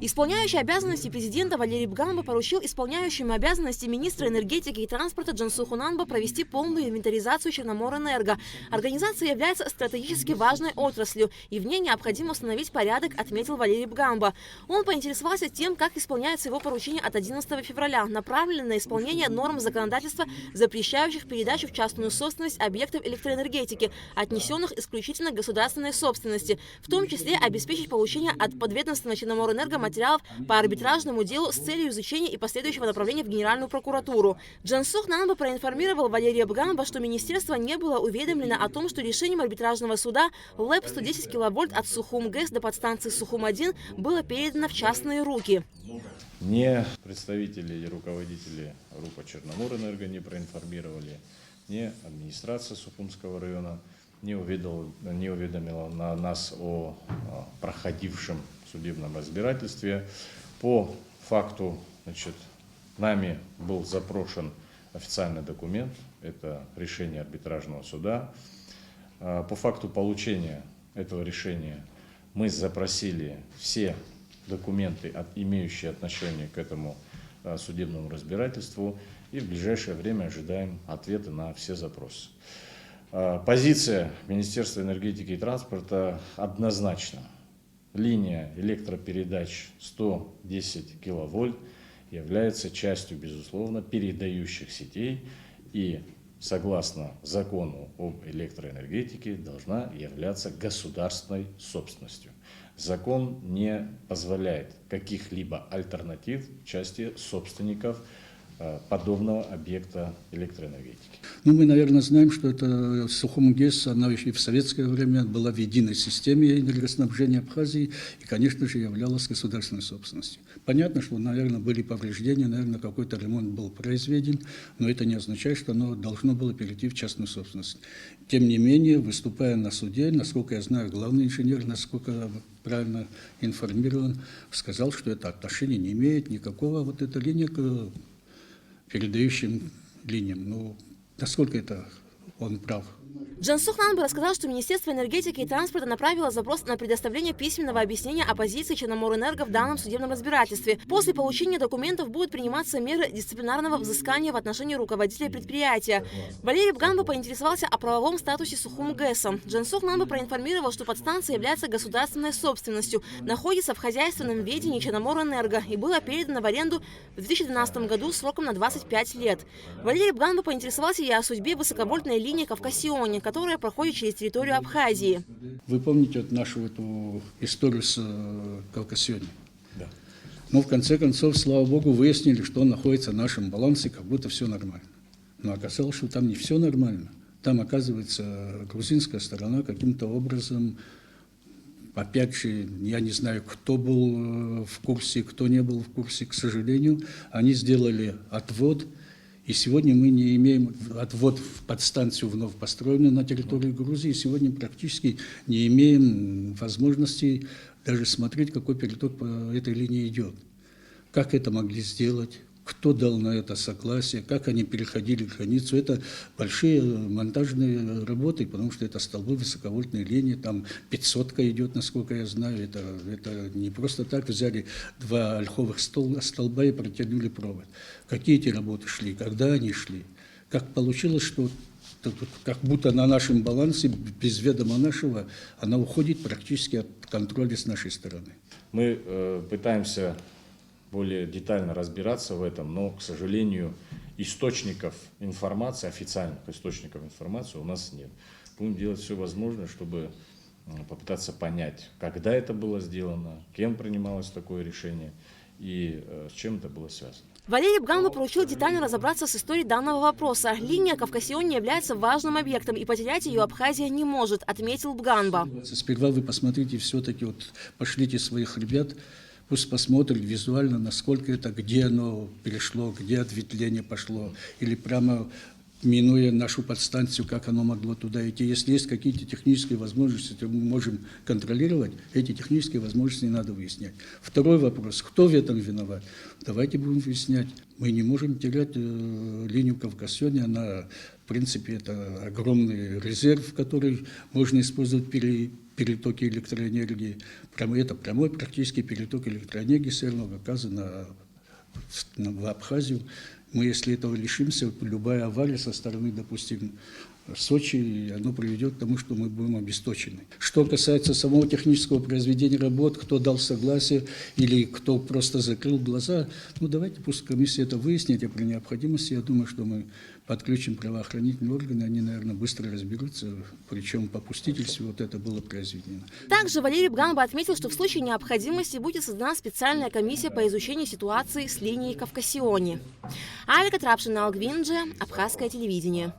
Исполняющий обязанности президента Валерий Бганба поручил исполняющему обязанности министра энергетики и транспорта Джансуху Нанба провести полную инвентаризацию Черноморэнерго. Организация является стратегически важной отраслью, и в ней необходимо установить порядок, отметил Валерий Бганба. Он поинтересовался тем, как исполняется его поручение от 11 февраля, направленное на исполнение норм законодательства, запрещающих передачу в частную собственность объектов электроэнергетики, отнесенных исключительно к государственной собственности, в том числе обеспечить получение от подведомственного Черноморэнерго материалов по арбитражному делу с целью изучения и последующего направления в Генеральную прокуратуру. Джансух Нанба проинформировал Валерия Бганба, что министерство не было уведомлено о том, что решением арбитражного суда ЛЭП 110 киловольт от Сухум-ГЭС до подстанции Сухум-1 было передано в частные руки. Ни представители и руководители РУПа Черноморэнерго не проинформировали, ни администрация Сухумского района не уведомила нас о проходившем судебном разбирательстве. По факту, нами был запрошен официальный документ, это решение арбитражного суда. По факту получения этого решения мы запросили все документы, имеющие отношение к этому судебному разбирательству, и в ближайшее время ожидаем ответы на все запросы. Позиция Министерства энергетики и транспорта однозначна. Линия электропередач 110 киловольт является частью, безусловно, передающих сетей и, согласно закону об электроэнергетике, должна являться государственной собственностью. Закон не позволяет каких-либо альтернатив в части собственников подобного объекта электроэнергетики. Мы, наверное, знаем, что это Сухум-ГЭС, она еще и в советское время была в единой системе энергоснабжения Абхазии и, конечно же, являлась государственной собственностью. Понятно, что, наверное, были повреждения, наверное, какой-то ремонт был произведен, но это не означает, что оно должно было перейти в частную собственность. Тем не менее, выступая на суде, насколько я знаю, главный инженер, насколько правильно информирован, сказал, что это отношение не имеет никакого вот эта линия к передающим линиям. Насколько это он прав? Джансух Нанба рассказал, что Министерство энергетики и транспорта направило запрос на предоставление письменного объяснения о позиции Черноморэнерго в данном судебном разбирательстве. После получения документов будут приниматься меры дисциплинарного взыскания в отношении руководителей предприятия. Валерий Бганба поинтересовался о правовом статусе Сухум-ГЭСа. Джансух Нанба проинформировал, что подстанция является государственной собственностью, находится в хозяйственном ведении Черноморэнерго и была передана в аренду в 2012 году сроком на 25 лет. Валерий Бганба поинтересовался и о судьбе высоковольтной линии Кавкасионе, которая проходит через территорию Абхазии. Вы помните нашу эту историю с Кавкасионе? Да. Но в конце концов, слава богу, выяснили, что он находится в нашем балансе, как будто все нормально. Но оказалось, что там не все нормально. Там, оказывается, грузинская сторона каким-то образом, опять же, я не знаю, кто был в курсе, кто не был в курсе, к сожалению, они сделали отвод. И сегодня мы не имеем отвод в подстанцию вновь построенную на территории Грузии. Сегодня практически не имеем возможности даже смотреть, какой переток по этой линии идет. Как это могли сделать? Кто дал на это согласие? Как они переходили границу? Это большие монтажные работы, потому что это столбы высоковольтной линии, там 500-ка идет, насколько я знаю. Это не просто так взяли два ольховых столба и протянули провод. Какие эти работы шли? Когда они шли? Как получилось, что как будто на нашем балансе, без ведома нашего, она уходит практически от контроля с нашей стороны. Мы пытаемся более детально разбираться в этом, но, к сожалению, источников информации, официальных источников информации у нас нет. Будем делать все возможное, чтобы попытаться понять, когда это было сделано, кем принималось такое решение и с чем это было связано. Валерий Бганба поручил детально разобраться с историей данного вопроса. Линия Кавкасионе является важным объектом, и потерять ее Абхазия не может, отметил Бганба. Сперва вы посмотрите, все-таки пошлите своих ребят, пусть посмотрят визуально, насколько это, где оно перешло, где ответвление пошло, или прямо минуя нашу подстанцию, как оно могло туда идти. Если есть какие-то технические возможности, то мы можем контролировать, эти технические возможности не надо выяснять. Второй вопрос, кто в этом виноват? Давайте будем выяснять. Мы не можем терять линию Кавкасионе, она, в принципе, это огромный резерв, который можно использовать перетоки электроэнергии. Это прямой практически переток электроэнергии с Северного Кавказа в Абхазию. Мы, если этого лишимся, любая авария со стороны, допустим, Сочи, оно приведет к тому, что мы будем обесточены. Что касается самого технического произведения работ, кто дал согласие или кто просто закрыл глаза, давайте пусть комиссия это выяснит, а при необходимости, я думаю, что мы подключим правоохранительные органы, они, наверное, быстро разберутся, причем попустительству это было произведено. Также Валерий Бганба отметил, что в случае необходимости будет создана специальная комиссия по изучению ситуации с линией Кавкасиони. Алика Трапшина, Алгвинджи, Абхазское телевидение.